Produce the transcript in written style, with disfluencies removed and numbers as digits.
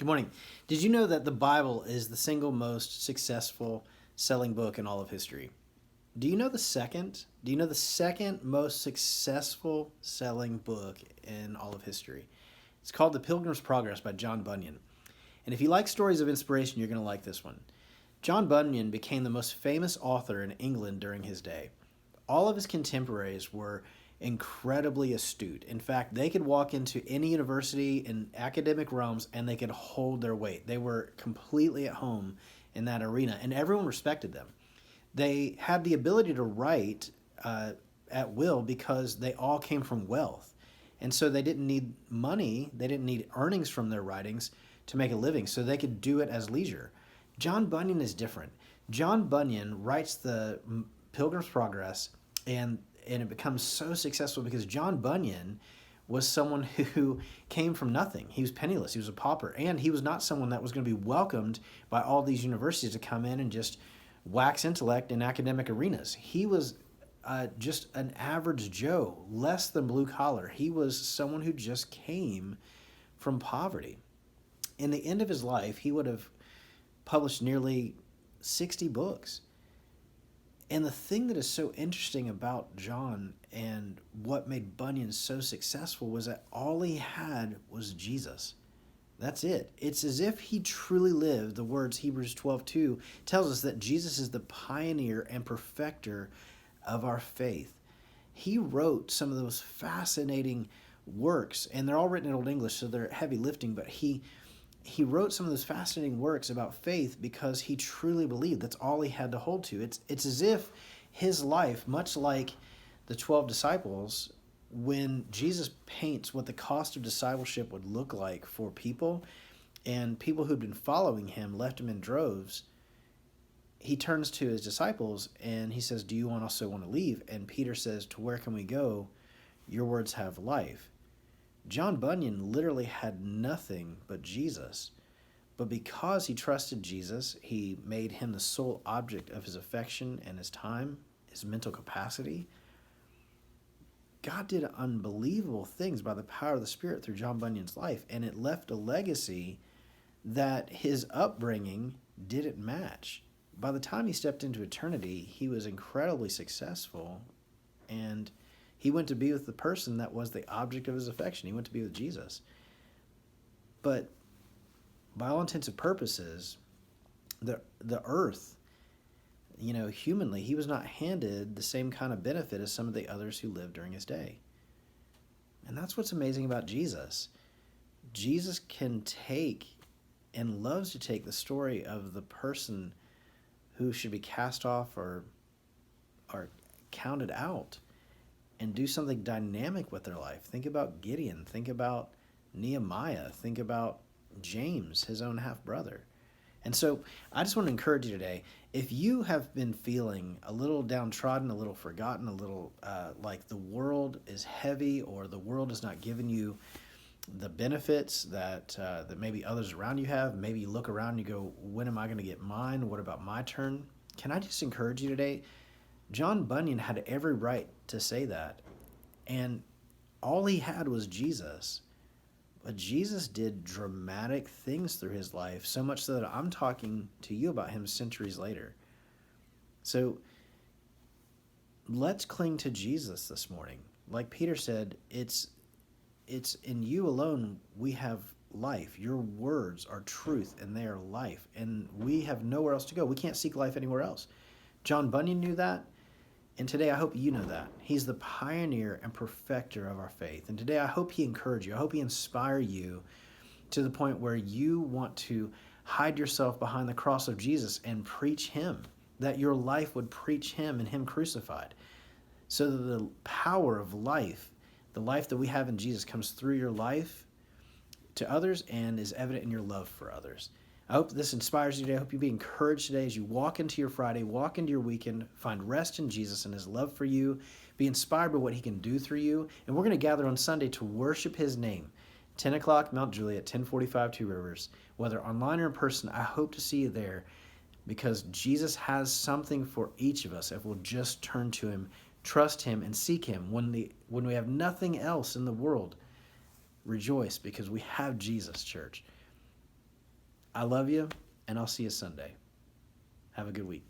Good morning. Did you know that the Bible is the single most successful selling book in all of history? Do you know the second? Do you know the second most successful selling book in all of history? It's called The Pilgrim's Progress by John Bunyan. And if you like stories of inspiration, you're going to like this one. John Bunyan became the most famous author in England during his day. All of his contemporaries were incredibly astute. In fact, they could walk into any university in academic realms and they could hold their weight. They were completely at home in that arena, and everyone respected them. They had the ability to write at will because they all came from wealth. And so they didn't need money, they didn't need earnings from their writings to make a living, so they could do it as leisure. John Bunyan is different. John Bunyan writes the Pilgrim's Progress, and it becomes so successful because John Bunyan was someone who came from nothing. He was penniless. He was a pauper, and he was not someone that was going to be welcomed by all these universities to come in and just wax intellect in academic arenas. He was just an average Joe, less than blue collar. He was someone who just came from poverty. In the end of his life, he would have published nearly 60 books. And the thing that is so interesting about John and what made Bunyan so successful was that all he had was Jesus. That's it. It's as if he truly lived the words Hebrews 12:2 tells us that Jesus is the pioneer and perfecter of our faith. He wrote some of those fascinating works, and they're all written in Old English, so they're heavy lifting, but he wrote some of those fascinating works about faith because he truly believed. That's all he had to hold to. It's as if his life, much like the 12 disciples, when Jesus paints what the cost of discipleship would look like for people, and people who'd been following him left him in droves, he turns to his disciples and he says, do you also want to leave? And Peter says, to where can we go? Your words have life. John Bunyan literally had nothing but Jesus. But because he trusted Jesus, he made him the sole object of his affection and his time, his mental capacity. God did unbelievable things by the power of the Spirit through John Bunyan's life, and it left a legacy that his upbringing didn't match. By the time he stepped into eternity, he was incredibly successful, and he went to be with the person that was the object of his affection. He went to be with Jesus. But by all intents and purposes, the earth, humanly, he was not handed the same kind of benefit as some of the others who lived during his day. And that's what's amazing about Jesus. Jesus can take and loves to take the story of the person who should be cast off or counted out and do something dynamic with their life. Think about Gideon. Think about Nehemiah. Think about James, his own half-brother. And so I just want to encourage you today, if you have been feeling a little downtrodden, a little forgotten, a little like the world is heavy or the world has not given you the benefits that maybe others around you have, maybe you look around and you go, when am I going to get mine? What about my turn? Can I just encourage you today? John Bunyan had every right to say that. And all he had was Jesus. But Jesus did dramatic things through his life, so much so that I'm talking to you about him centuries later. So let's cling to Jesus this morning. Like Peter said, it's in you alone we have life. Your words are truth and they are life. And we have nowhere else to go. We can't seek life anywhere else. John Bunyan knew that. And today I hope you know that. He's the pioneer and perfecter of our faith. And today I hope he encourage you. I hope he inspire you to the point where you want to hide yourself behind the cross of Jesus and preach him, that your life would preach him and him crucified, so that the power of life, the life that we have in Jesus, comes through your life to others and is evident in your love for others. I hope this inspires you today. I hope you be encouraged today as you walk into your Friday, walk into your weekend, find rest in Jesus and his love for you, be inspired by what he can do through you. And we're going to gather on Sunday to worship his name. 10 o'clock, Mt Juliet, 1045 Two Rivers. Whether online or in person, I hope to see you there because Jesus has something for each of us if we'll just turn to him, trust him, and seek him. When we have nothing else in the world, rejoice because we have Jesus, church. I love you, and I'll see you Sunday. Have a good week.